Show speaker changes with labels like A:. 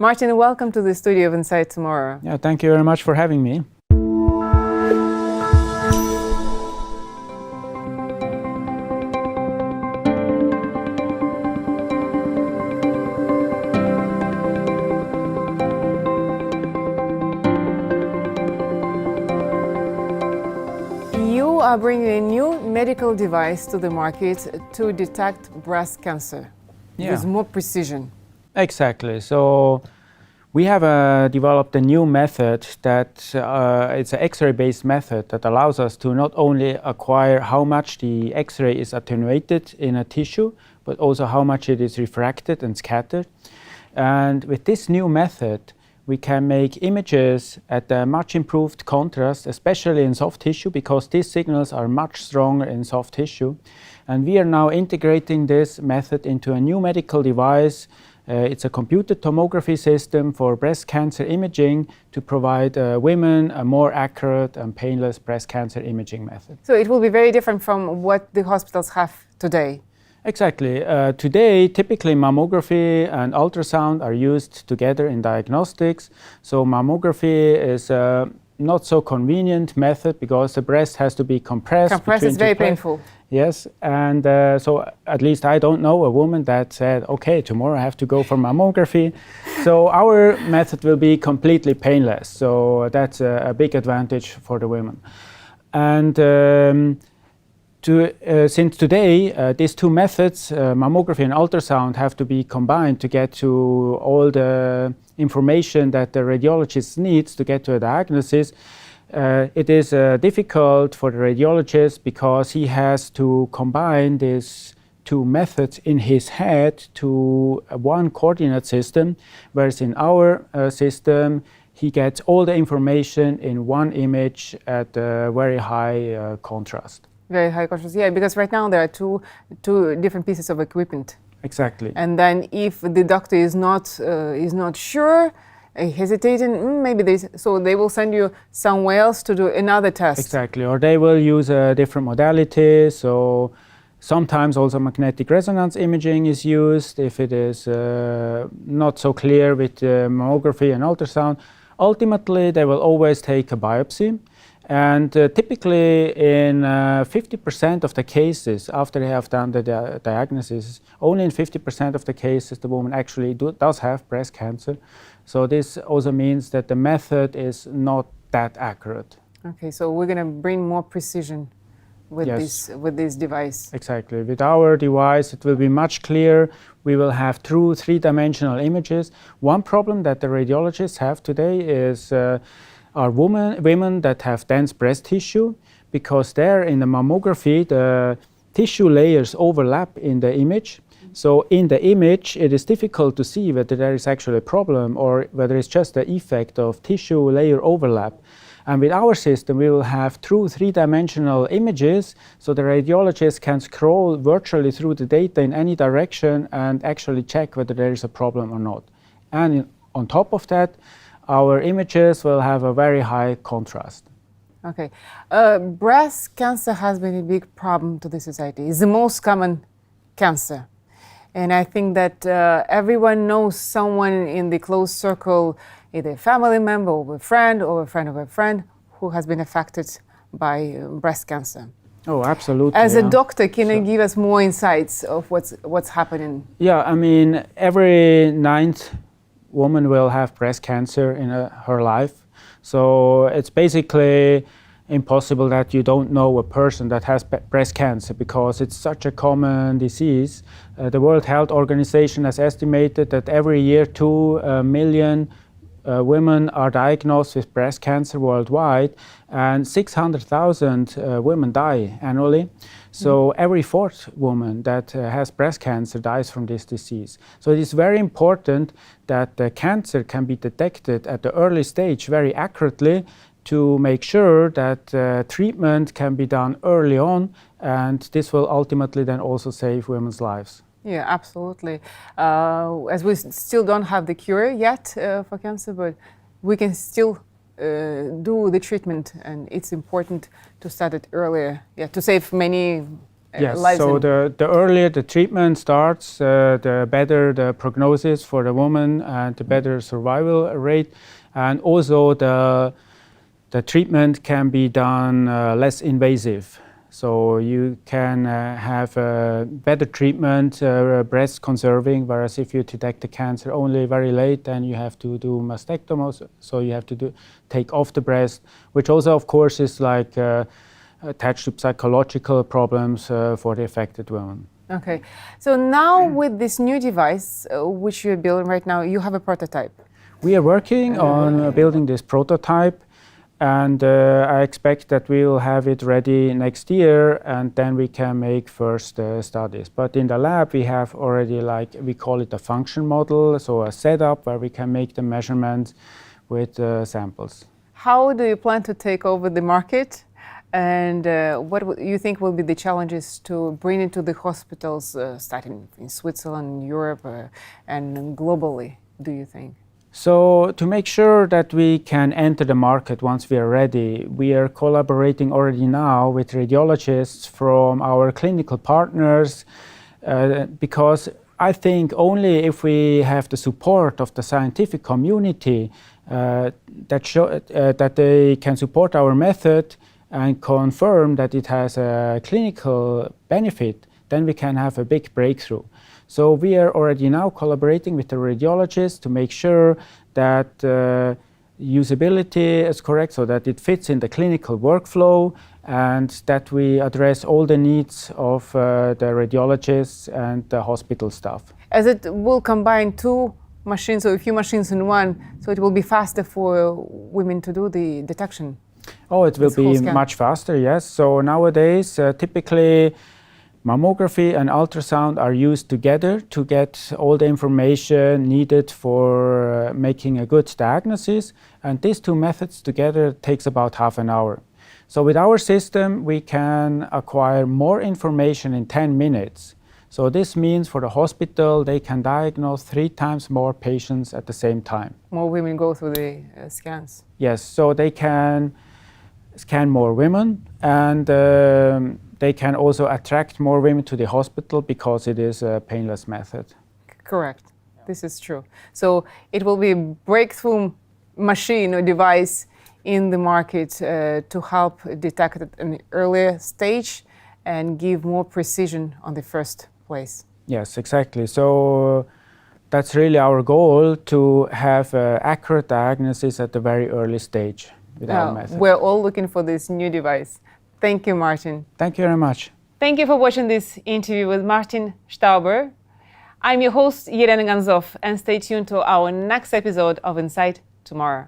A: Martin, welcome to the studio of Inside Tomorrow.
B: Yeah, thank you very much for having me.
A: You are bringing a new medical device to the market to detect breast cancer with more precision.
B: Exactly. So we have developed a new method that it's an X-ray based method that allows us to not only acquire how much the X-ray is attenuated in a tissue, but also how much it is refracted and scattered. And with this new method, we can make images at a much improved contrast, especially in soft tissue, because these signals are much stronger in soft tissue. And we are now integrating this method into a new medical device. It's a computed tomography system for breast cancer imaging to provide women a more accurate and painless breast cancer imaging method.
A: So it will be very different from what the hospitals have today.
B: Exactly. Today, typically mammography and ultrasound are used together in diagnostics. So mammography is a not so convenient method because the breast has to be compressed.
A: Compressed is very painful.
B: Yes, and so at least I don't know a woman that said, okay, tomorrow I have to go for mammography. So our method will be completely painless. So that's a big advantage for the women. And since today, these two methods, mammography and ultrasound, have to be combined to get to all the information that the radiologist needs to get to a diagnosis. It is difficult for the radiologist because he has to combine these two methods in his head to one coordinate system, whereas in our system, he gets all the information in one image at a very high contrast.
A: Very high contrast, yeah, because right now there are two different pieces of equipment.
B: Exactly.
A: And then if the doctor is not sure, hesitating, so they will send you somewhere else to do another test.
B: Exactly, or they will use a different modality. So sometimes also magnetic resonance imaging is used if it is not so clear with mammography and ultrasound. Ultimately, they will always take a biopsy. And typically in 50% of the cases, after they have done the diagnosis, only in 50% of the cases the woman actually does have breast cancer. So this also means that the method is not that accurate.
A: Okay, so we're going to bring more precision with this device.
B: Exactly. With our device, it will be much clearer. We will have true three-dimensional images. One problem that the radiologists have today is are women that have dense breast tissue, because there in the mammography the tissue layers overlap in the image. So in the image it is difficult to see whether there is actually a problem or whether it's just the effect of tissue layer overlap. And with our system we will have true three-dimensional images, so the radiologist can scroll virtually through the data in any direction and actually check whether there is a problem or not. And on top of that, our images will have a very high contrast.
A: Okay. Breast cancer has been a big problem to the society. It's the most common cancer. And I think that everyone knows someone in the close circle, either a family member or a friend of a friend, who has been affected by breast cancer.
B: Oh, absolutely.
A: As a doctor, can you give us more insights of what's happening?
B: Yeah, I mean, every ninth woman will have breast cancer in her life. So it's basically impossible that you don't know a person that has breast cancer because it's such a common disease. The World Health Organization has estimated that every year 2 million women are diagnosed with breast cancer worldwide, and 600,000 women die annually. So every fourth woman that has breast cancer dies from this disease. So it is very important that the cancer can be detected at the early stage very accurately to make sure that treatment can be done early on, and this will ultimately then also save women's lives.
A: Yeah, absolutely. As we still don't have the cure yet for cancer, but we can still do the treatment, and it's important to start it earlier, to save many
B: Yes,
A: lives
B: so
A: in.
B: the earlier the treatment starts, the better the prognosis for the woman and the better survival rate. And also the treatment can be done less invasive. So you can have better treatment, breast conserving, whereas if you detect the cancer only very late, then you have to do mastectomy, so you have to take off the breast, which also of course is like attached to psychological problems for the affected woman.
A: Okay, so now with this new device, which you're building right now, you have a prototype.
B: We are working on building this prototype, and I expect that we will have it ready next year, and then we can make first studies. But in the lab, we have already, like, we call it a function model, so a setup where we can make the measurements with samples.
A: How do you plan to take over the market? And what you think will be the challenges to bring it to the hospitals, starting in Switzerland, Europe, and globally, do you think?
B: So to make sure that we can enter the market once we are ready, we are collaborating already now with radiologists from our clinical partners, because I think only if we have the support of the scientific community that they can support our method and confirm that it has a clinical benefit, then we can have a big breakthrough. So we are already now collaborating with the radiologists to make sure that usability is correct, so that it fits in the clinical workflow and that we address all the needs of the radiologists and the hospital staff.
A: As it will combine two machines or a few machines in one, so it will be faster for women to do the detection.
B: Oh, it will be much faster, yes. So nowadays, typically, mammography and ultrasound are used together to get all the information needed for making a good diagnosis. And these two methods together takes about half an hour. So with our system, we can acquire more information in 10 minutes. So this means for the hospital, they can diagnose 3 times more patients at the same time.
A: More women go through the scans.
B: Yes, so they can scan more women, and they can also attract more women to the hospital because it is a painless method.
A: Correct. This is true. So it will be a breakthrough machine or device in the market to help detect at an earlier stage and give more precision on the first place.
B: Yes, exactly. So that's really our goal, to have accurate diagnosis at the very early stage with our method.
A: We're all looking for this new device. Thank you, Martin.
B: Thank you very much.
A: Thank you for watching this interview with Martin Stauber. I'm your host, Yelena Ganshof, and stay tuned to our next episode of Insight tomorrow.